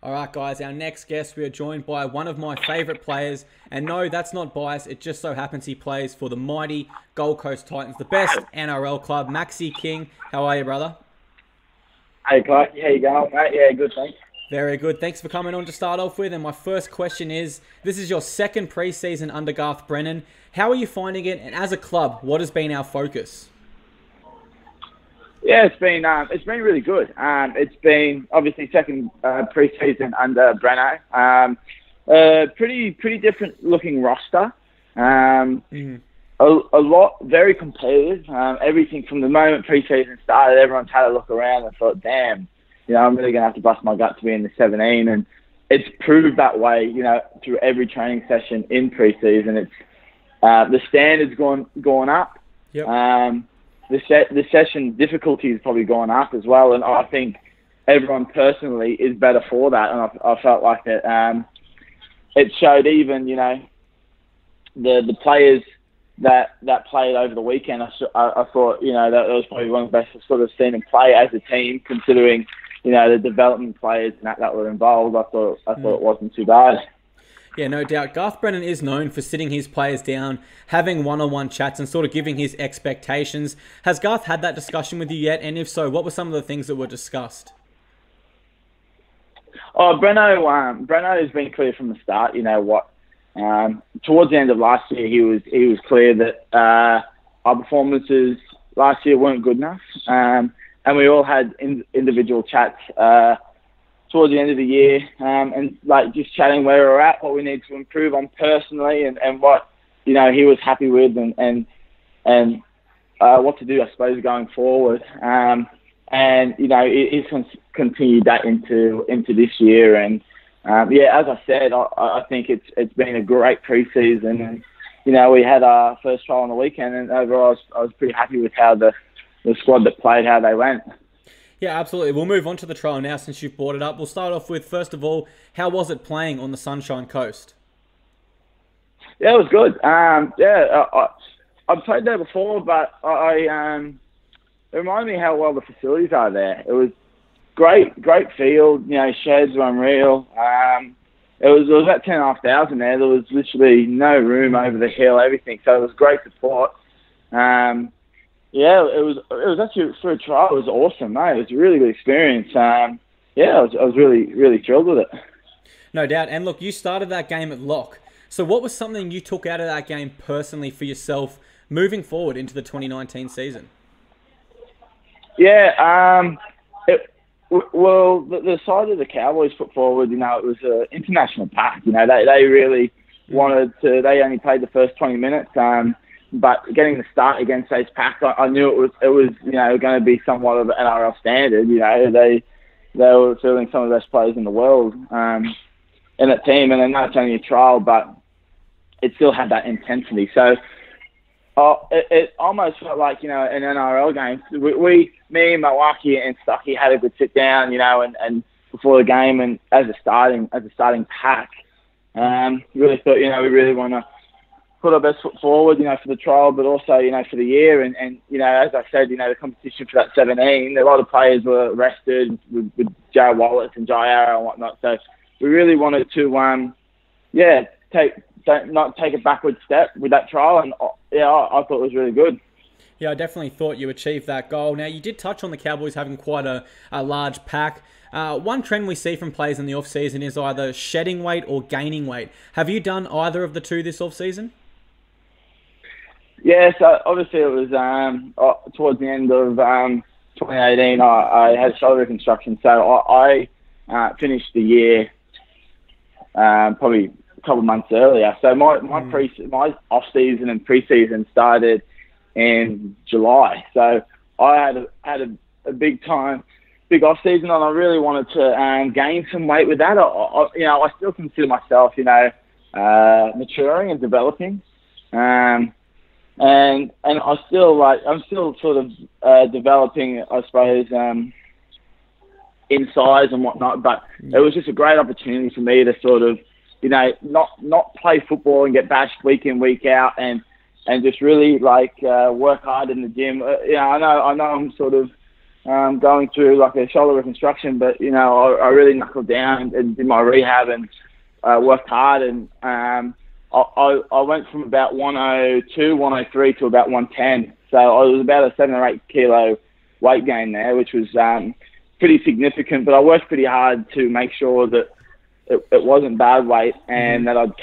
All right, guys, our next guest, we are joined by one of my favourite players. And no, that's not bias. It just so happens he plays for the mighty Gold Coast Titans, the best NRL club. Maxi King, how are you, brother? Hey, Clark. How you going, mate? Yeah, good, thanks. Very good. Thanks for coming on to start off with. And my first question is, this is your second preseason under Garth Brennan. How are you finding it? And as a club, what has been our focus? Yeah, it's been really good. It's been obviously second preseason under Breno. Pretty different looking roster. A lot very competitive. Everything from the moment preseason started, everyone's had a look around and thought, damn, I'm really gonna have to bust my gut to be in the 17. And it's proved that way, through every training session in preseason. It's the standards gone up. Yep. The session difficulty has probably gone up as well, and I think everyone personally is better for that. And I felt like it. It showed even the players that played over the weekend. I thought that was probably one of the best I've sort of seen them play as a team, considering the development players and that were involved. I thought it wasn't too bad. Yeah, no doubt. Garth Brennan is known for sitting his players down, having one-on-one chats and sort of giving his expectations. Has Garth had that discussion with you yet? And if so, what were some of the things that were discussed? Oh, Breno has been clear from the start. Towards the end of last year, he was clear that our performances last year weren't good enough. And we all had individual chats towards the end of the year, and just chatting where we're at, what we need to improve on personally, and what he was happy with, and what to do, I suppose, going forward. He's continued that into this year, and as I said, I think it's been a great preseason, and we had our first trial on the weekend, and overall I was pretty happy with how the squad that played, how they went. Yeah, absolutely. We'll move on to the trial now since you've brought it up. We'll start off with, first of all, how was it playing on the Sunshine Coast? Yeah, it was good. I've played there before, but it reminded me how well the facilities are there. It was great field. Sheds were unreal. It was about 10,500 there. There was literally no room over the hill, everything. So it was great support. Yeah, it was actually, for a trial, it was awesome, mate. It was a really good experience. I was really thrilled with it. No doubt. And look, you started that game at lock. So what was something you took out of that game personally for yourself moving forward into the 2019 season? Yeah, the side of the Cowboys put forward, it was an international pack. They really wanted to. They only played the first 20 minutes. But getting the start against those packs, I knew it was going to be somewhat of an NRL standard. They were fielding some of the best players in the world in that team, and then that's only a trial, but it still had that intensity. So it almost felt like an NRL game. Me, Milwaukee, and Stuckey had a good sit down, and before the game, and as a starting pack, really thought we really want to put our best foot forward, for the trial, but also, for the year. And as I said, the competition for that 17, a lot of players were rested with Joe Wallace and Jai Arrow and whatnot. So we really wanted to, not take a backward step with that trial. And I thought it was really good. Yeah, I definitely thought you achieved that goal. Now, you did touch on the Cowboys having quite a large pack. One trend we see from players in the off-season is either shedding weight or gaining weight. Have you done either of the two this off-season? Yeah, so obviously it was towards the end of 2018. I had shoulder reconstruction, so I finished the year probably a couple of months earlier. So my off season and preseason started in July. So I had a big off season, and I really wanted to gain some weight with that. I still consider myself maturing and developing. And I'm still sort of developing, I suppose, in size and whatnot. But it was just a great opportunity for me to sort of, not play football and get bashed week in, week out, and just really work hard in the gym. I know I'm sort of going through like a shoulder reconstruction, but I really knuckled down and did my rehab and worked hard, and I went from about 102, 103 to about 110. So I was about a 7 or 8 kilo weight gain there, which was pretty significant. But I worked pretty hard to make sure that it wasn't bad weight, and that I'd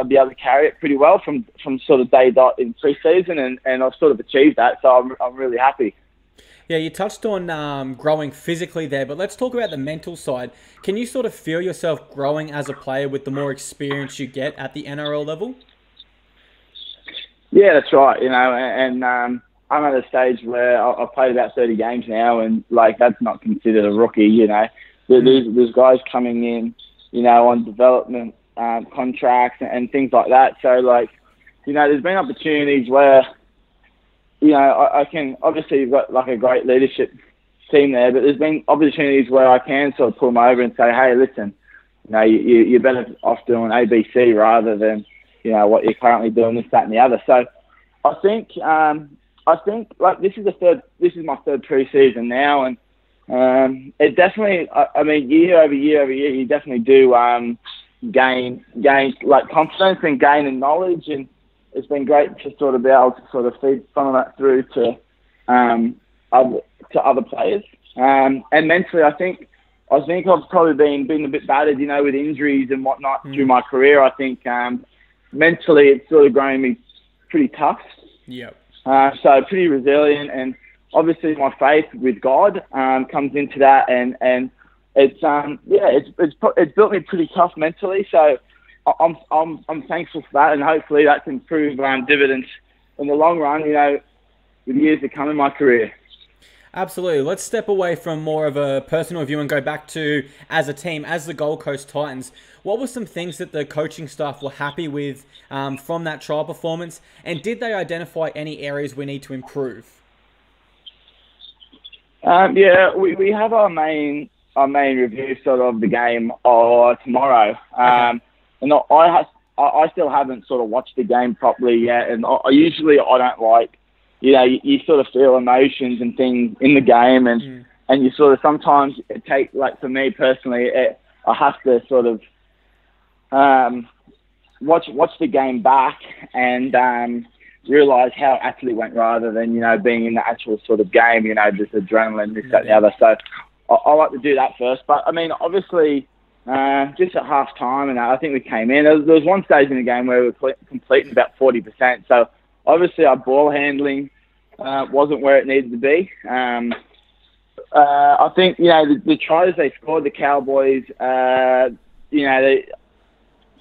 be able to carry it pretty well from sort of day dot in pre-season, and I've sort of achieved that. So I'm really happy. Yeah, you touched on growing physically there, but let's talk about the mental side. Can you sort of feel yourself growing as a player with the more experience you get at the NRL level? Yeah, that's right. And I'm at a stage where I've played about 30 games now, and like that's not considered a rookie. There's guys coming in, on development contracts and things like that. So there's been opportunities where, I can, obviously you've got like a great leadership team there, but there's been opportunities where I can sort of pull them over and say, hey, listen, you're better off doing ABC rather than, what you're currently doing, this, that, and the other. So I think like this is my third pre-season now, and it definitely, I mean, year over year, you definitely do gain like confidence and gain in knowledge, and it's been great to sort of be able to sort of feed some of that through to other players. And mentally, I think I've probably been a bit battered, with injuries and whatnot through my career. I think mentally it's sort of grown me pretty tough. Yep. So pretty resilient, and obviously my faith with God comes into that, and it's built me pretty tough mentally. So I'm thankful for that, and hopefully that can prove dividends in the long run, with years to come in my career. Absolutely. Let's step away from more of a personal view and go back to, as a team, as the Gold Coast Titans. What were some things that the coaching staff were happy with from that trial performance, and did they identify any areas we need to improve? We have our main review sort of the game tomorrow. Okay. And I still haven't sort of watched the game properly yet, and I don't like, you sort of feel emotions and things in the game, and you sort of sometimes it takes, like for me personally, I have to sort of watch the game back and realise how it actually went rather than, being in the actual sort of game, just adrenaline, this, that, and the other. So I like to do that first. But, I mean, obviously, just at half time, and I think we came in. There was one stage in the game where we were completing about 40%. So, obviously, our ball handling wasn't where it needed to be. I think, the tries they scored, the Cowboys,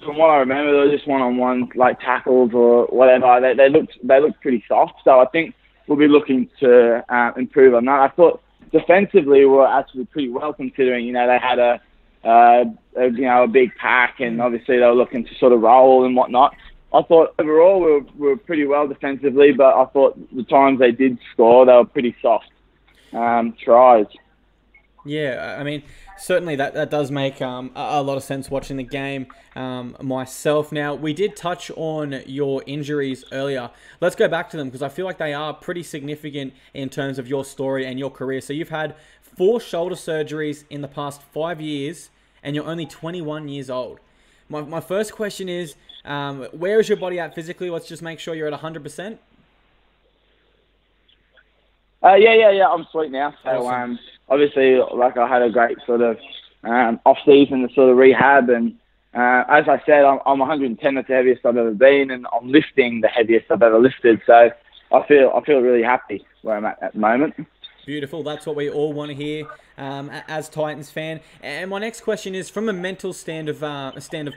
from what I remember, they were just one-on-one like tackles or whatever. They looked pretty soft. So I think we'll be looking to improve on that. I thought defensively we were actually pretty well, considering they had a big pack, and obviously they were looking to sort of roll and whatnot. I thought overall we were pretty well defensively, but I thought the times they did score, they were pretty soft tries. Yeah, I mean, certainly that does make a lot of sense watching the game myself. Now, we did touch on your injuries earlier. Let's go back to them, because I feel like they are pretty significant in terms of your story and your career. So you've had 4 shoulder surgeries in the past 5 years, and you're only 21 years old. My first question is, where is your body at physically? Let's just make sure you're at 100%. Yeah. I'm sweet now. So, awesome. Obviously, like I had a great sort of off-season to sort of rehab, and as I said, I'm 110. That's the heaviest I've ever been, and I'm lifting the heaviest I've ever lifted. So I feel really happy where I'm at the moment. Beautiful. That's what we all want to hear as Titans fan. And my next question is, from a mental stand of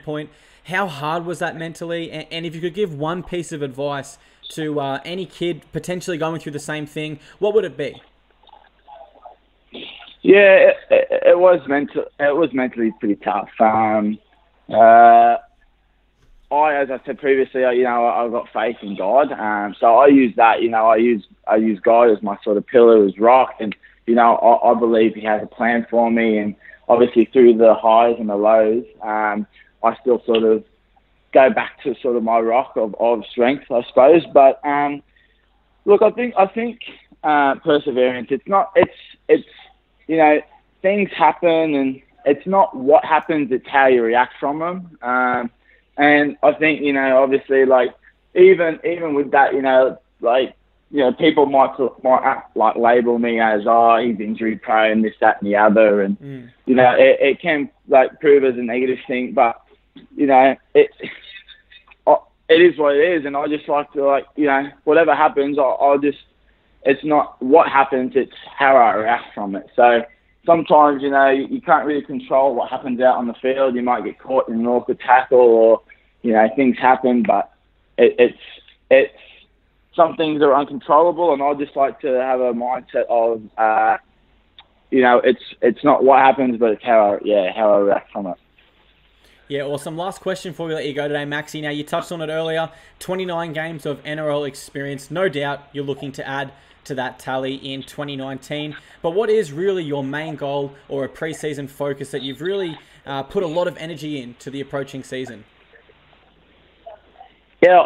point, how hard was that mentally? And if you could give one piece of advice to any kid potentially going through the same thing, what would it be? Yeah, it was mentally pretty tough. As I said previously, I've got faith in God. So I use that. I use God as my sort of pillar, as rock, and I believe He has a plan for me. And obviously, through the highs and the lows, I still sort of go back to sort of my rock of strength, I suppose. But look, I think perseverance. it's, you know, things happen, and it's not what happens, it's how you react from them. And I think, you know, obviously, like, even with that, you know, like, you know, people might like label me as, oh, he's injury prone, this, that, and the other, and you know, it can like prove as a negative thing, but you know, it is what it is, and I just like to, like, you know, whatever happens, I'll just, it's not what happens, it's how I react from it. So sometimes, you know, you can't really control what happens out on the field. You might get caught in an awkward tackle, or you know, things happen, but it's some things are uncontrollable, and I just like to have a mindset of, you know, it's not what happens, but it's how I react from it. Yeah, awesome. Last question before we let you go today, Maxi. Now, you touched on it earlier, 29 games of NRL experience. No doubt you're looking to add to that tally in 2019. But what is really your main goal or a preseason focus that you've really put a lot of energy into the approaching season? Yeah,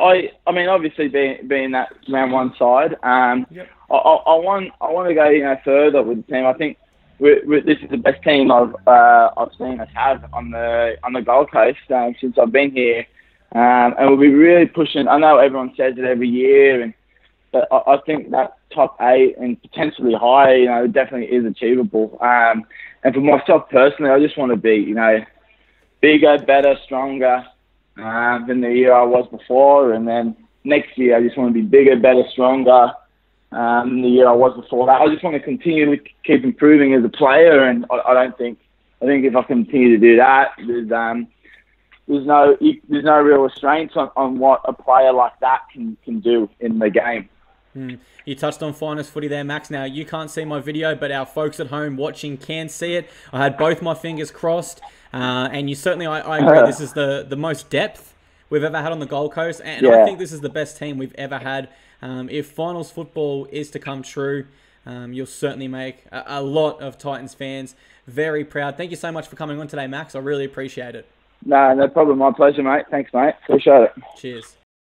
I mean, obviously being that round one side, Yep. I want to go, you know, further with the team. I think this is the best team I've seen us have on the Gold Coast since I've been here, and we'll be really pushing. I know everyone says it every year, but I think that top 8 and potentially higher, you know, definitely is achievable. And for myself personally, I just want to be, you know, bigger, better, stronger than the year I was before, and then next year I just want to be bigger, better, stronger than the year I was before that. I just want to continue to keep improving as a player, and I think if I continue to do that, there's no real restraints on what a player like that can do in the game. You touched on finest footy there, Max. Now, you can't see my video, but our folks at home watching can see it. I had both my fingers crossed, and you certainly, I agree, this is the most depth we've ever had on the Gold Coast, and I think this is the best team we've ever had. If finals football is to come true, you'll certainly make a lot of Titans fans very proud. Thank you so much for coming on today, Max. I really appreciate it. No problem. My pleasure, mate. Thanks, mate. Appreciate it. Cheers.